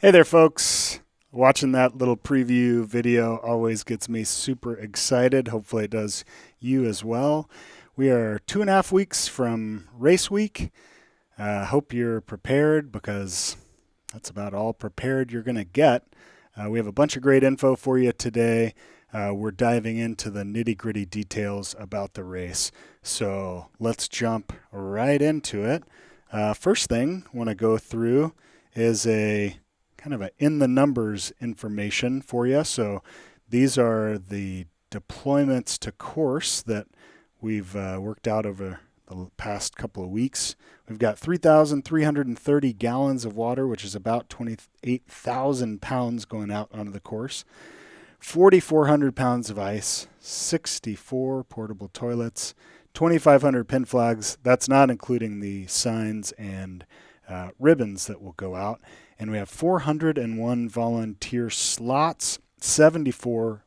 Hey there, folks. Watching that little preview video always gets me super excited. Hopefully it does you as well. We are 2.5 weeks from race week. Hope you're prepared, because that's about all prepared you're going to get. We have a bunch of great info for you today. We're diving into the nitty-gritty details about the race. So let's jump right into it. First thing I want to go through is a kind of in the numbers information for you. So these are the deployments to course that we've worked out over the past couple of weeks. We've got 3,330 gallons of water, which is about 28,000 pounds going out onto the course. 4,400 pounds of ice, 64 portable toilets, 2,500 pin flags. That's not including the signs and ribbons that will go out. And we have 401 volunteer slots, 74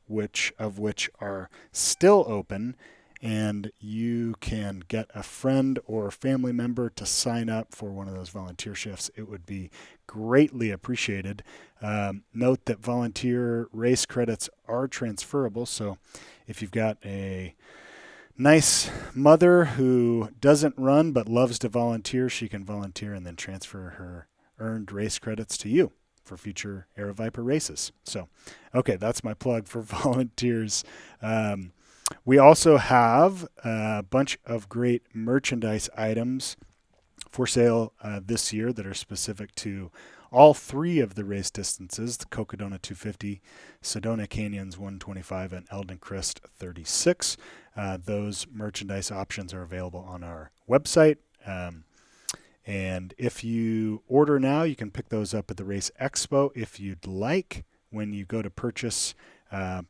of which are still open, and you can get a friend or family member to sign up for one of those volunteer shifts. It would be greatly appreciated. Note that volunteer race credits are transferable, so if you've got a nice mother who doesn't run but loves to volunteer, she can volunteer and then transfer her earned race credits to you for future Aravaipa races. So, okay, that's my plug for volunteers. We also have a bunch of great merchandise items for sale this year that are specific to all three of the race distances: the Cocodona 250, Sedona Canyons 125, and Eldon Crest 36. Those merchandise options are available on our website. And if you order now, you can pick those up at the Race Expo if you'd like. When you go to purchase,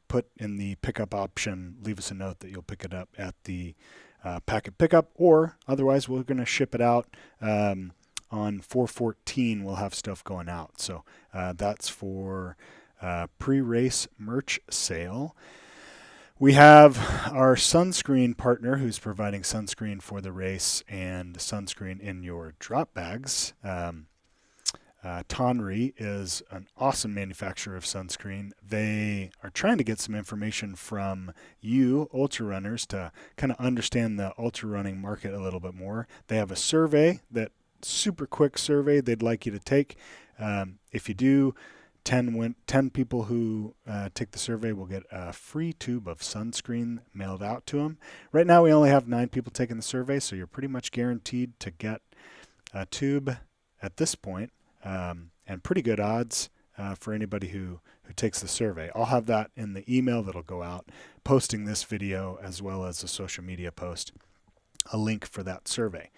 put in the pickup option, leave us a note that you'll pick it up at the packet pickup, or otherwise we're going to ship it out on 4/14. We'll have stuff going out. So that's for pre-race merch sale. We have our sunscreen partner who's providing sunscreen for the race and sunscreen in your drop bags. Tonry is an awesome manufacturer of sunscreen. They are trying to get some information from you, ultra runners, to kind of understand the ultra running market a little bit more. They have a survey, that super quick survey they'd like you to take. If you do, 10 people who take the survey will get a free tube of sunscreen mailed out to them. Right now we only have 9 people taking the survey, so you're pretty much guaranteed to get a tube at this point, and pretty good odds for anybody who takes the survey. I'll have that in the email that'll go out, posting this video as well as a social media post, a link for that survey.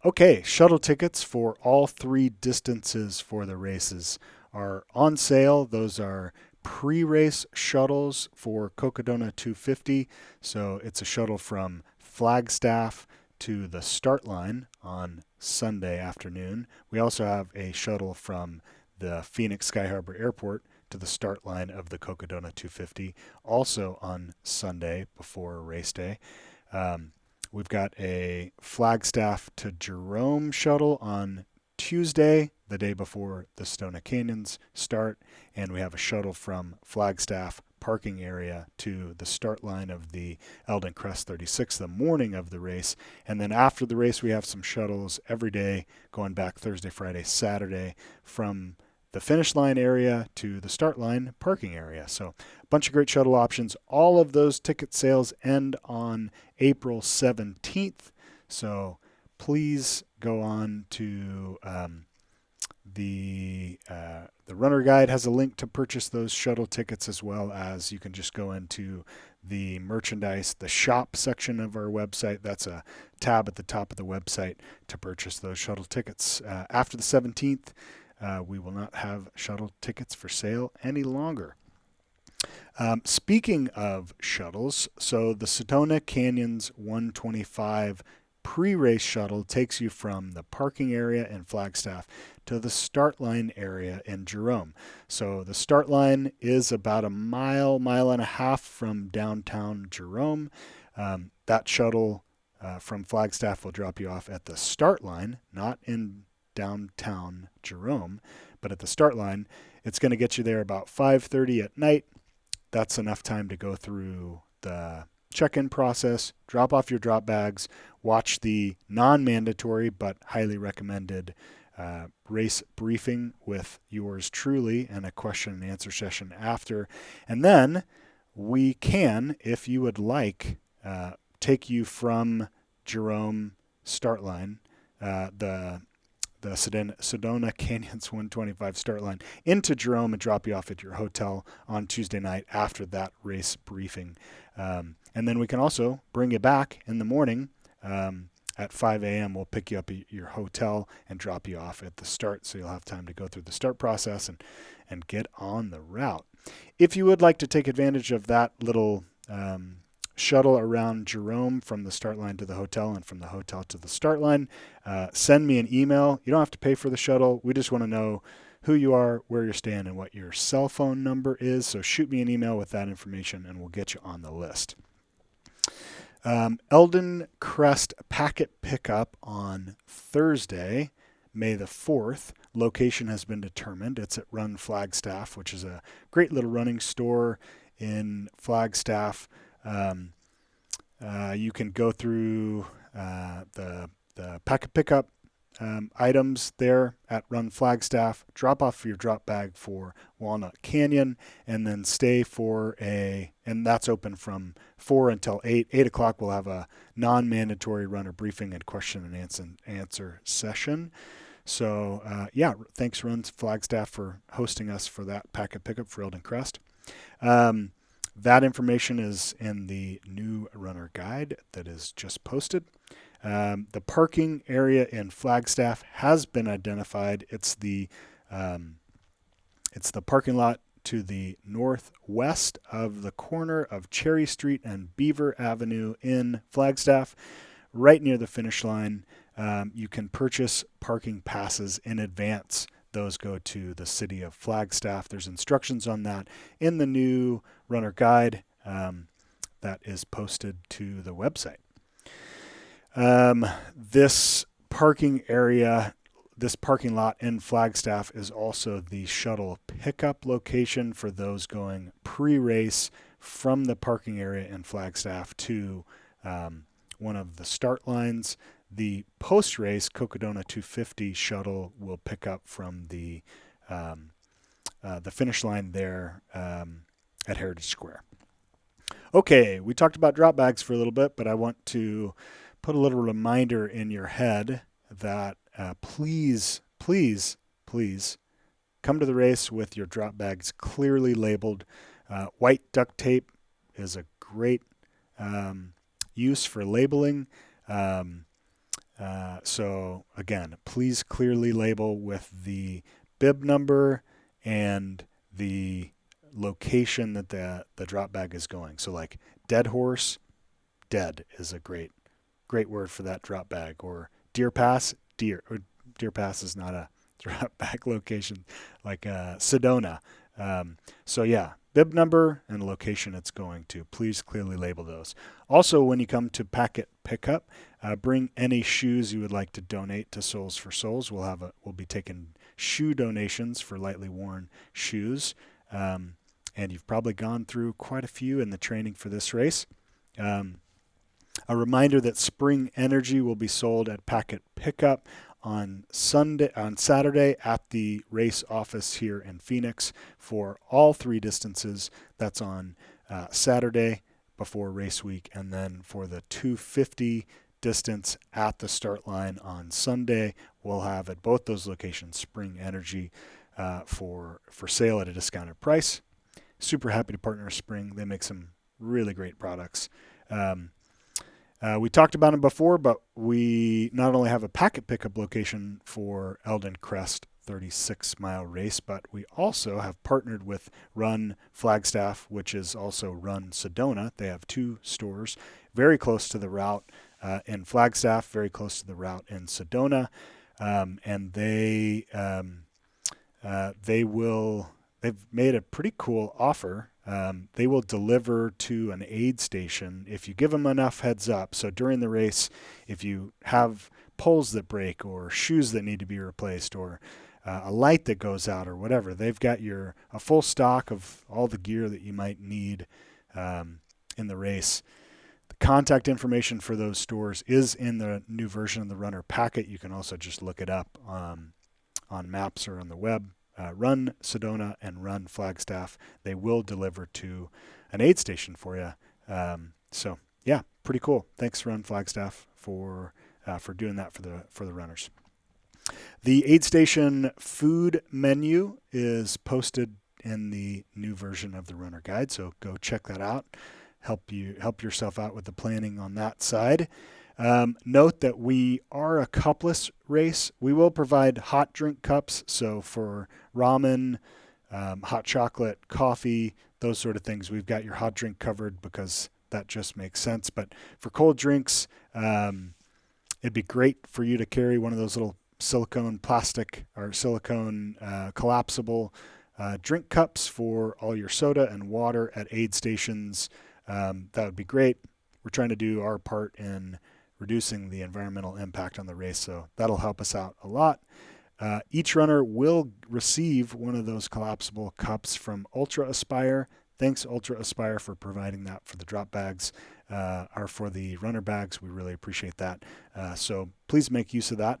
Okay, shuttle tickets for all 3 distances for the races are on sale. Those are pre-race shuttles for Cocodona 250. So it's a shuttle from Flagstaff to the start line on Sunday afternoon. We also have a shuttle from the Phoenix Sky Harbor Airport to the start line of the Cocodona 250, also on Sunday before race day. We've got a Flagstaff to Jerome shuttle on Tuesday, the day before the Sedona Canyons start, and we have a shuttle from Flagstaff parking area to the start line of the Eldon Crest 36 the morning of the race. And then after the race, we have some shuttles every day going back Thursday, Friday, Saturday from the finish line area to the start line parking area. So a bunch of great shuttle options. All of those ticket sales end on April 17th. So please go on to the runner guide has a link to purchase those shuttle tickets, as well as you can just go into the merchandise, the shop section of our website. That's a tab at the top of the website to purchase those shuttle tickets. After the 17th, we will not have shuttle tickets for sale any longer. Speaking of shuttles, so the Sedona Canyons 125 pre-race shuttle takes you from the parking area in Flagstaff to the start line area in Jerome. So the start line is about a mile and a half from downtown Jerome. That shuttle from Flagstaff will drop you off at the start line, not in downtown Jerome, but at the start line. It's going to get you there about 5:30 at night. That's enough time to go through the check-in process, drop off your drop bags, watch the non-mandatory but highly recommended race briefing with yours truly and a question and answer session after. And then we can, if you would like, take you from Jerome start line, the Sedona Canyons 125 start line, into Jerome and drop you off at your hotel on Tuesday night after that race briefing. And then we can also bring you back in the morning at 5 a.m. We'll pick you up at your hotel and drop you off at the start, so you'll have time to go through the start process and get on the route. If you would like to take advantage of that little shuttle around Jerome from the start line to the hotel and from the hotel to the start line, send me an email. You don't have to pay for the shuttle. We just want to know who you are, where you're staying, and what your cell phone number is. So shoot me an email with that information and we'll get you on the list. Eldon Crest packet pickup on Thursday, May the 4th. Location has been determined. It's at Run Flagstaff, which is a great little running store in Flagstaff. You can go through the packet pickup items there at Run Flagstaff, drop off your drop bag for Walnut Canyon, and then stay and that's open from 4 until 8. 8 o'clock we'll have a non-mandatory runner briefing and question and answer session. So thanks Run Flagstaff for hosting us for that packet pickup for Eldon Crest. That information is in the new runner guide that is just posted. The parking area in Flagstaff has been identified. It's the parking lot to the northwest of the corner of Cherry Street and Beaver Avenue in Flagstaff, right near the finish line. You can purchase parking passes in advance. Those go to the city of Flagstaff. There's instructions on that in the new runner guide that is posted to the website. This parking lot in Flagstaff is also the shuttle pickup location for those going pre-race from the parking area in Flagstaff to one of the start lines. The post-race Cocodona 250 shuttle will pick up from the finish line there at Heritage Square. Okay, we talked about drop bags for a little bit, but I want to put a little reminder in your head that please come to the race with your drop bags clearly labeled. White duct tape is a great use for labeling. So again, please clearly label with the bib number and the location that the drop bag is going. So like dead horse, dead is a great word for that drop bag. Or deer pass, deer pass is not a drop bag location, like Sedona. So yeah, bib number and location it's going to. Please clearly label those. Also, when you come to packet pickup, bring any shoes you would like to donate to Soles for Souls. We'll be taking shoe donations for lightly worn shoes. And you've probably gone through quite a few in the training for this race. A reminder that Spring Energy will be sold at packet pickup on Saturday at the race office here in Phoenix for all 3 distances. That's on Saturday before race week, and then for the 250 distance at the start line on Sunday. We'll have at both those locations Spring Energy for sale at a discounted price. Super happy to partner with Spring. They make some really great products. We talked about them before, but we not only have a packet pickup location for Eldon Crest 36-mile race, but we also have partnered with Run Flagstaff, which is also Run Sedona. They have 2 stores very close to the route in Flagstaff, very close to the route in Sedona, and they've made a pretty cool offer. They will deliver to an aid station if you give them enough heads up. So during the race, if you have poles that break or shoes that need to be replaced or a light that goes out or whatever, they've got a full stock of all the gear that you might need in the race. The contact information for those stores is in the new version of the Runner Packet. You can also just look it up on maps or on the web. Run Sedona and Run Flagstaff. They will deliver to an aid station for you. So yeah, pretty cool. Thanks, Run Flagstaff, for doing that for the runners. The aid station food menu is posted in the new version of the Runner Guide, so go check that out. Help yourself out with the planning on that side. Note that we are a cupless race. We will provide hot drink cups, so for ramen, hot chocolate, coffee, those sort of things, we've got your hot drink covered because that just makes sense. But for cold drinks, it'd be great for you to carry one of those little silicone plastic or silicone collapsible drink cups for all your soda and water at aid stations. That would be great. We're trying to do our part in reducing the environmental impact on the race, so that'll help us out a lot. Each runner will receive one of those collapsible cups from Ultra Aspire. Thanks, Ultra Aspire, for providing that for the drop bags or for the runner bags. We really appreciate that. So please make use of that.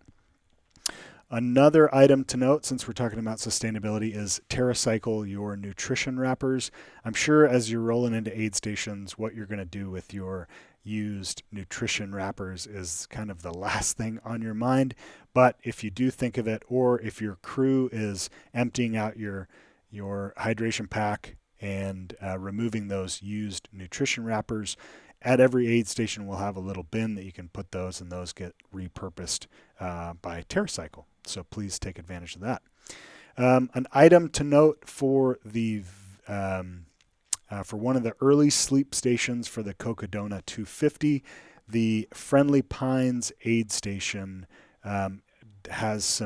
Another item to note, since we're talking about sustainability, is TerraCycle your nutrition wrappers. I'm sure as you're rolling into aid stations, what you're going to do with your used nutrition wrappers is kind of the last thing on your mind. But if you do think of it, or if your crew is emptying out your hydration pack and removing those used nutrition wrappers, at every aid station we'll have a little bin that you can put those, and those get repurposed by TerraCycle. So please take advantage of that. An item to note for for one of the early sleep stations for the Cocodona 250, the Friendly Pines aid station has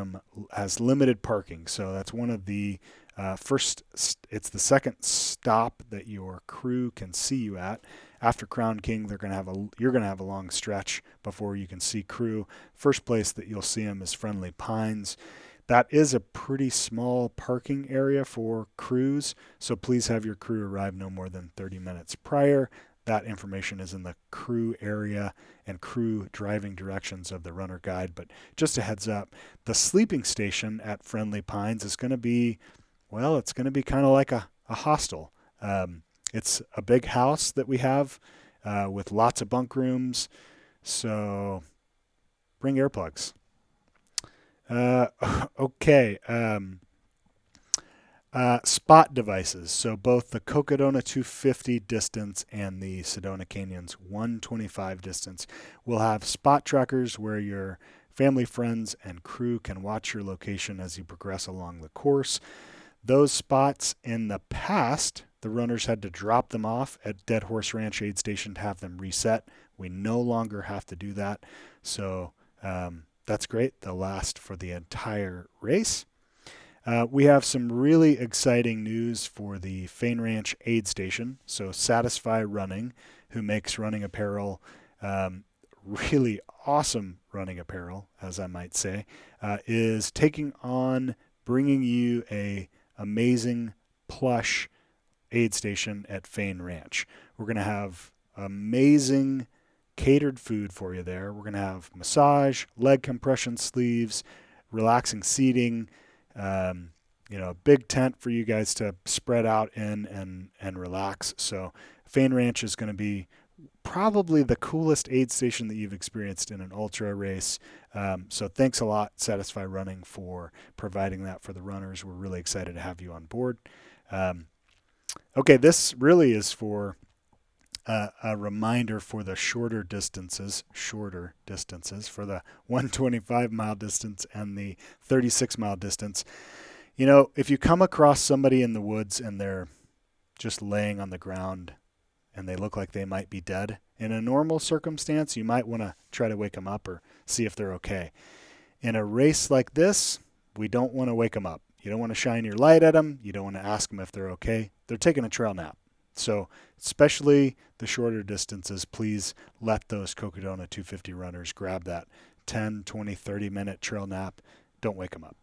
limited parking. So that's one of the it's the second stop that your crew can see you at. After Crown King, you're going to have a long stretch before you can see crew. First place that you'll see them is Friendly Pines. That is a pretty small parking area for crews, so please have your crew arrive no more than 30 minutes prior. That information is in the crew area and crew driving directions of the runner guide. But just a heads up, the sleeping station at Friendly Pines is going to be, well, it's going to be kind of like a hostel. It's a big house that we have with lots of bunk rooms, so bring earplugs. Okay. Spot devices. So both the Cocodona 250 distance and the Sedona Canyons 125 distance will have spot trackers where your family, friends, and crew can watch your location as you progress along the course. Those spots in the past, the runners had to drop them off at Dead Horse Ranch aid station to have them reset. We no longer have to do that. So that's great. They'll last for the entire race. We have some really exciting news for the Fane Ranch aid station. So Satisfy Running, who makes running apparel, really awesome running apparel, as I might say, is taking on bringing you a amazing plush aid station at Fane Ranch. We're going to have amazing catered food for you there. We're going to have massage, leg compression sleeves, relaxing seating, a big tent for you guys to spread out in and relax. So Fane Ranch is going to be probably the coolest aid station that you've experienced in an ultra race. So thanks a lot, Satisfy Running, for providing that for the runners. We're really excited to have you on board. Okay, this really is for a reminder for the shorter distances for the 125-mile distance and the 36-mile distance. You know, if you come across somebody in the woods and they're just laying on the ground and they look like they might be dead, in a normal circumstance, you might want to try to wake them up or see if they're okay. In a race like this, we don't want to wake them up. You don't want to shine your light at them. You don't want to ask them if they're okay. They're taking a trail nap. So especially the shorter distances, please let those Cocodona 250 runners grab that 10, 20, 30-minute trail nap. Don't wake them up.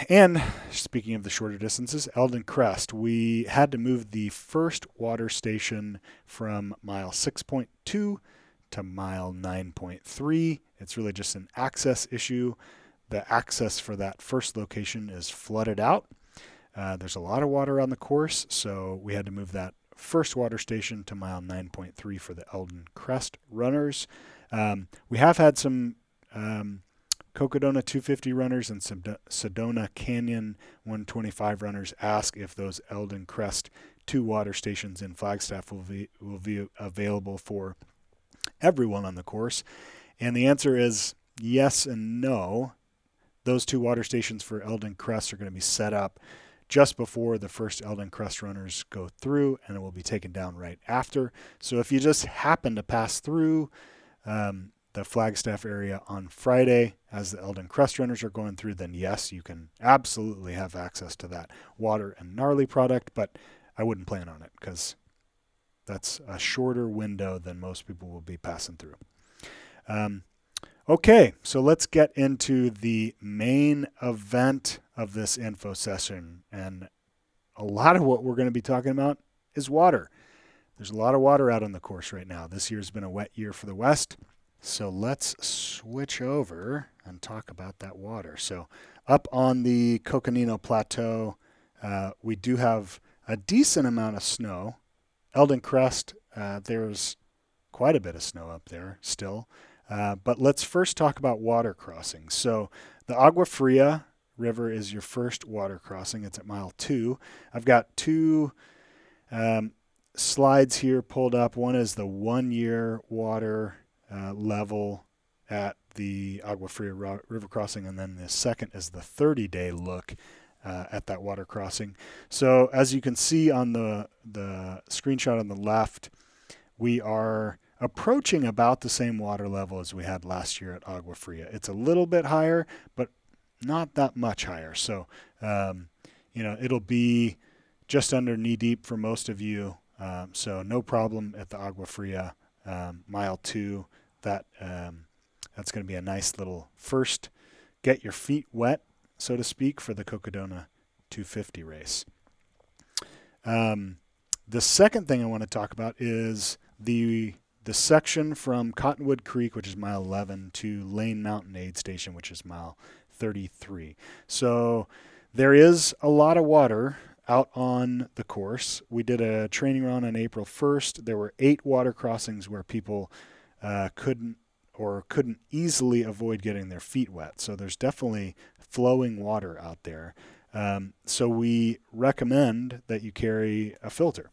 And speaking of the shorter distances, Eldon Crest, we had to move the first water station from mile 6.2 to mile 9.3. It's really just an access issue. The access for that first location is flooded out. There's a lot of water on the course, so we had to move that first water station to mile 9.3 for the Eldon Crest runners. We have had some Cocodona 250 runners and Sedona Canyon 125 runners ask if those Eldon Crest 2 water stations in Flagstaff will be available for everyone on the course. And the answer is yes and no. Those 2 water stations for Eldon Crest are going to be set up just before the first Eldon Crest runners go through, and it will be taken down right after. So if you just happen to pass through the Flagstaff area on Friday as the Eldon Crest runners are going through, then yes, you can absolutely have access to that water and gnarly product, but I wouldn't plan on it because that's a shorter window than most people will be passing through. Okay, so let's get into the main event of this info session. And a lot of what we're going to be talking about is water. There's a lot of water out on the course right now. This year's been a wet year for the West. So let's switch over and talk about that water. So up on the Coconino Plateau, we do have a decent amount of snow. Eldon Crest, there's quite a bit of snow up there still. But let's first talk about water crossings. So the Agua Fria River is your first water crossing. It's at mile 2. I've got 2 slides here pulled up. One is the 1-year water level at the Agua Fria River crossing, and then the second is the 30-day look at that water crossing. So as you can see on the screenshot on the left, we are approaching about the same water level as we had last year at Agua Fria. It's a little bit higher, but not that much higher. So, it'll be just under knee deep for most of you. So no problem at the Agua Fria mile 2. That's going to be a nice little first get your feet wet, so to speak, for the Cocodona 250 race. The second thing I want to talk about is the section from Cottonwood Creek, which is mile 11, to Lane Mountain Aid Station, which is mile 33. So there is a lot of water out on the course. We did a training run on April 1st. There were 8 water crossings where people couldn't easily avoid getting their feet wet. So there's definitely flowing water out there. So we recommend that you carry a filter.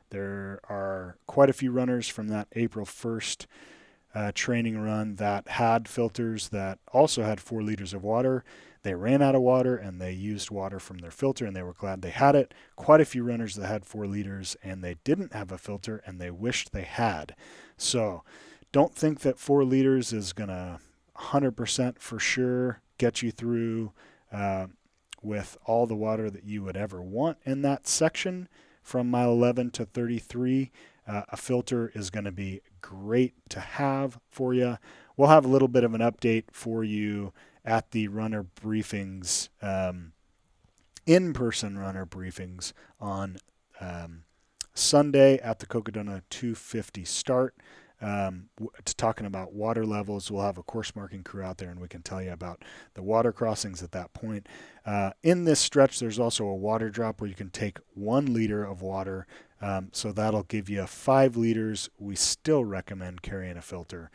There are quite a few runners from that April 1st training run that had filters that also had 4 liters of water. They ran out of water and they used water from their filter, and they were glad they had it. Quite a few runners that had 4 liters and they didn't have a filter and they wished they had. So don't think that 4 liters is going to 100% for sure get you through with all the water that you would ever want in that section. From mile 11 to 33, a filter is going to be great to have for you. We'll have a little bit of an update for you at the runner briefings, in-person runner briefings on Sunday at the Cocodona 250 start. Talking about water levels, we'll have a course marking crew out there and we can tell you about the water crossings at that point. In this stretch, there's also a water drop where you can take 1 liter of water So that'll give you 5 liters. We still recommend carrying a filter.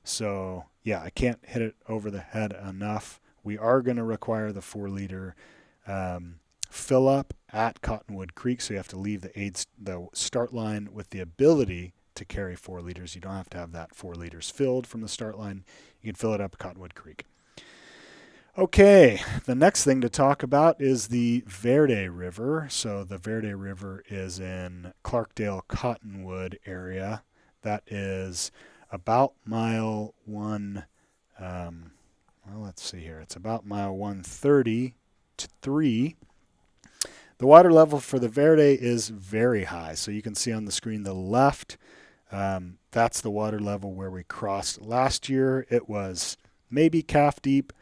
So yeah, I can't hit it over the head enough. We are going to require the 4-liter fill up at Cottonwood Creek, so you have to leave the start line with the ability to carry 4 liters. You don't have to have that 4 liters filled from the start line. You can fill it up at Cottonwood Creek. Okay, the next thing to talk about is the Verde River. So the Verde River is in Clarkdale, Cottonwood area. That is about mile 1, well, let's see here. It's about mile 133. The water level for the Verde is very high. So you can see on the screen the left, that's the water level where we crossed last year. It was maybe calf deep.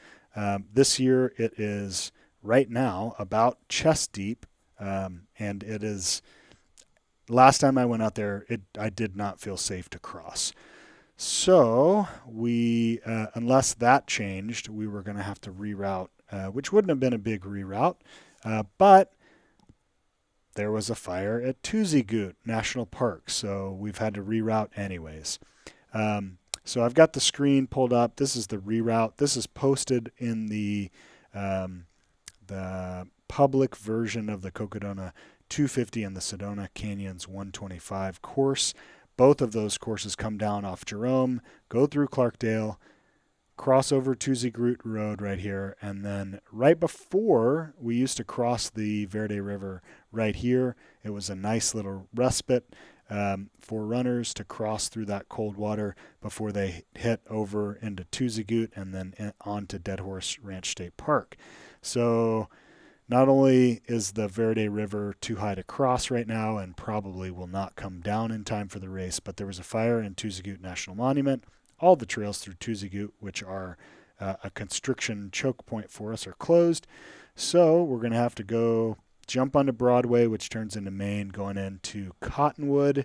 This year it is right now about chest deep, and it is, last time I went out there, I did not feel safe to cross. So we, unless that changed, we were going to have to reroute, which wouldn't have been a big reroute, but there was a fire at Tuzigoot National Park, so we've had to reroute anyways. So I've got the screen pulled up. This is the reroute. This is posted in the public version of the Cocodona 250 and the Sedona Canyons 125 course. Both of those courses come down off Jerome, go through Clarkdale, cross over Tuzigoot Road right here, and then right before we used to cross the Verde River right here, it was a nice little respite for runners to cross through that cold water before they hit over into Tuzigoot and then on to Dead Horse Ranch State Park. So not only is the Verde River too high to cross right now and probably will not come down in time for the race, but there was a fire in Tuzigoot National Monument. All the trails through Tuzigoot, which are a constriction choke point for us, are closed. So we're going to have to go jump onto Broadway, which turns into Main, going into Cottonwood,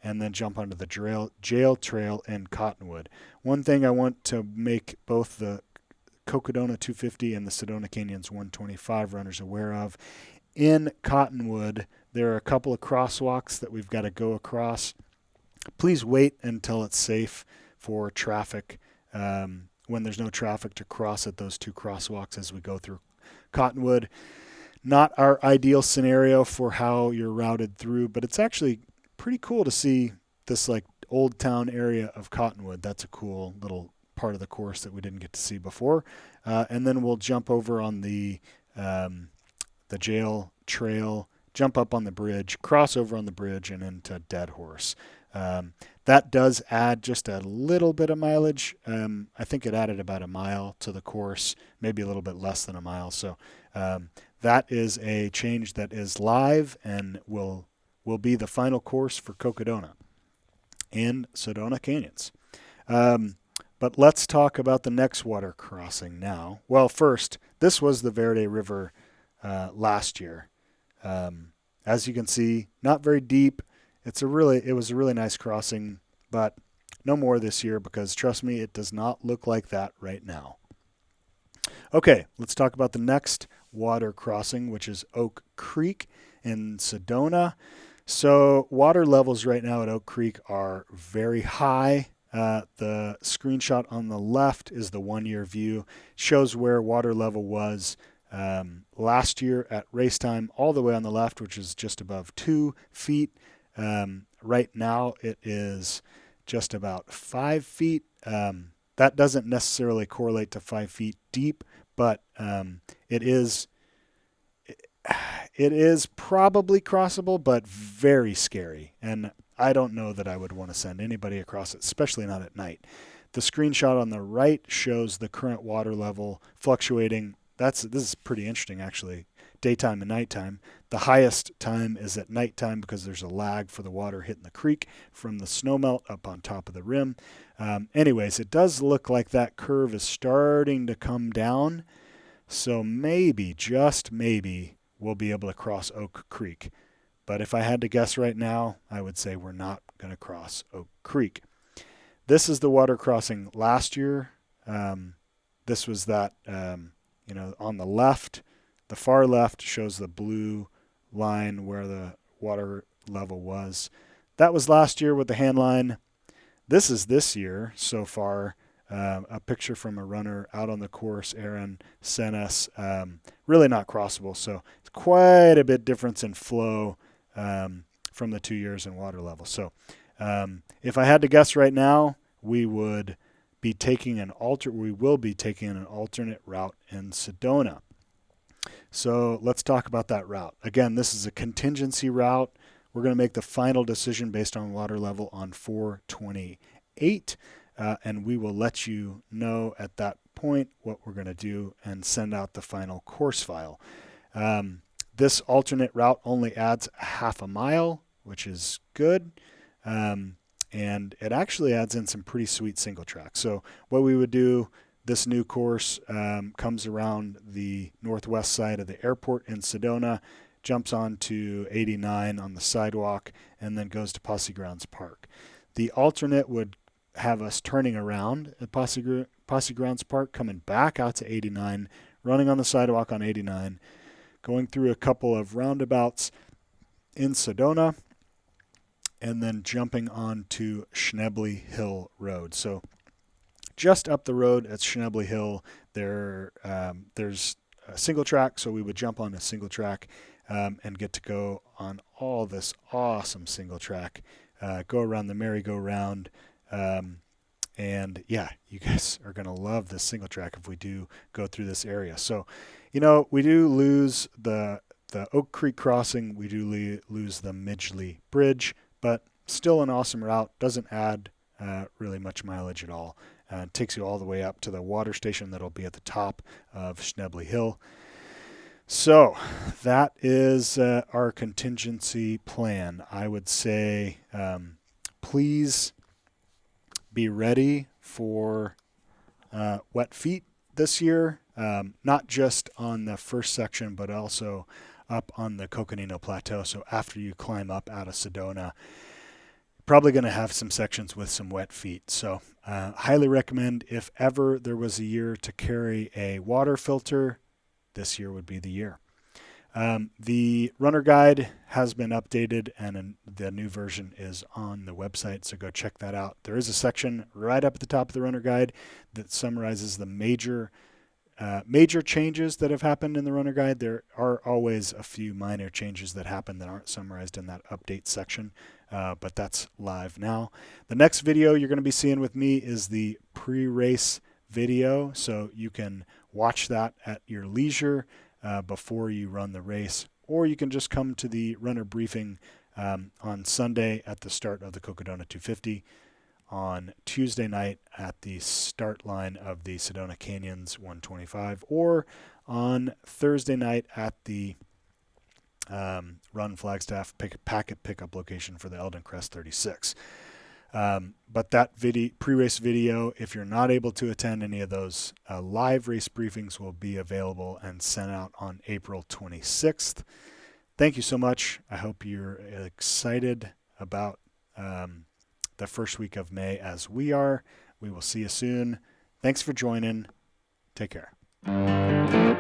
and then jump onto the jail trail in Cottonwood. One thing I want to make both the Cocodona 250 and the Sedona Canyons 125 runners aware of, in Cottonwood, there are a couple of crosswalks that we've got to go across. Please wait until it's safe for traffic, when there's no traffic, to cross at those 2 crosswalks as we go through Cottonwood. Not our ideal scenario for how you're routed through, but it's actually pretty cool to see this like old town area of Cottonwood. That's a cool little part of the course that we didn't get to see before. And then we'll jump over on the jail trail, jump up on the bridge, cross over on the bridge, and into Dead Horse. That does add just a little bit of mileage. I think it added about a mile to the course, maybe a little bit less than a mile. So that is a change that is live and will be the final course for Cocodona and Sedona Canyons. But let's talk about the next water crossing now. Well, first, this was the Verde River last year. As you can see, not very deep. It was a really nice crossing, but no more this year because, trust me, it does not look like that right now. Okay, let's talk about the next water crossing, which is Oak Creek in Sedona. So water levels right now at Oak Creek are very high. The screenshot on the left is the 1-year view. Shows where water level was last year at race time, all the way on the left, which is just above 2 feet. Right now it is just about 5 feet. That doesn't necessarily correlate to 5 feet deep, but it is probably crossable, but very scary. And I don't know that I would want to send anybody across it, especially not at night. The screenshot on the right shows the current water level fluctuating. This is pretty interesting, actually. Daytime and nighttime. The highest time is at nighttime because there's a lag for the water hitting the creek from the snowmelt up on top of the rim. Anyways, it does look like that curve is starting to come down. So maybe, just maybe, we'll be able to cross Oak Creek. But if I had to guess right now, I would say we're not going to cross Oak Creek. This is the water crossing last year. This was that, on the left. The far left shows the blue line where the water level was. That was last year with the hand line. This is this year so far. A picture from a runner out on the course Aaron sent us. Really not crossable, so it's quite a bit difference in flow from the 2 years in water level. So if I had to guess right now, we will be taking an alternate route in Sedona. So let's talk about that route. Again, this is a contingency route. We're going to make the final decision based on water level on 4/28, and we will let you know at that point what we're going to do and send out the final course file. This alternate route only adds half a mile, which is good, and it actually adds in some pretty sweet single track. So what we would do, this new course comes around the northwest side of the airport in Sedona, jumps onto 89 on the sidewalk, and then goes to Posse Grounds Park. The alternate would have us turning around at Posse Grounds Park, coming back out to 89, running on the sidewalk on 89, going through a couple of roundabouts in Sedona, and then jumping onto Schnebly Hill Road. So just up the road at Schnebly Hill, there's a single track, so we would jump on a single track and get to go on all this awesome single track, go around the merry-go-round, and yeah, you guys are going to love this single track if we do go through this area. So, we do lose the Oak Creek crossing, we do lose the Midgley Bridge, but still an awesome route, doesn't add really much mileage at all. It takes you all the way up to the water station that'll be at the top of Schnebly Hill. So that is our contingency plan. I would say please be ready for wet feet this year, not just on the first section, but also up on the Coconino Plateau. So after you climb up out of Sedona, probably going to have some sections with some wet feet. So highly recommend, if ever there was a year to carry a water filter, this year would be the year. The runner guide has been updated, and the new version is on the website, so go check that out. There is a section right up at the top of the runner guide that summarizes the major changes that have happened in the runner guide. There are always a few minor changes that happen that aren't summarized in that update section, but that's live now. The next video you're going to be seeing with me is the pre-race video, so you can watch that at your leisure before you run the race, or you can just come to the runner briefing on Sunday at the start of the Cocodona 250, on Tuesday night at the start line of the Sedona Canyons 125, or on Thursday night at the Run Flagstaff packet pickup location for the Eldon Crest 36. But that pre-race video, if you're not able to attend any of those live race briefings, will be available and sent out on April 26th. Thank you so much. I hope you're excited about the first week of May as we are. We will see you soon. Thanks for joining. Take care.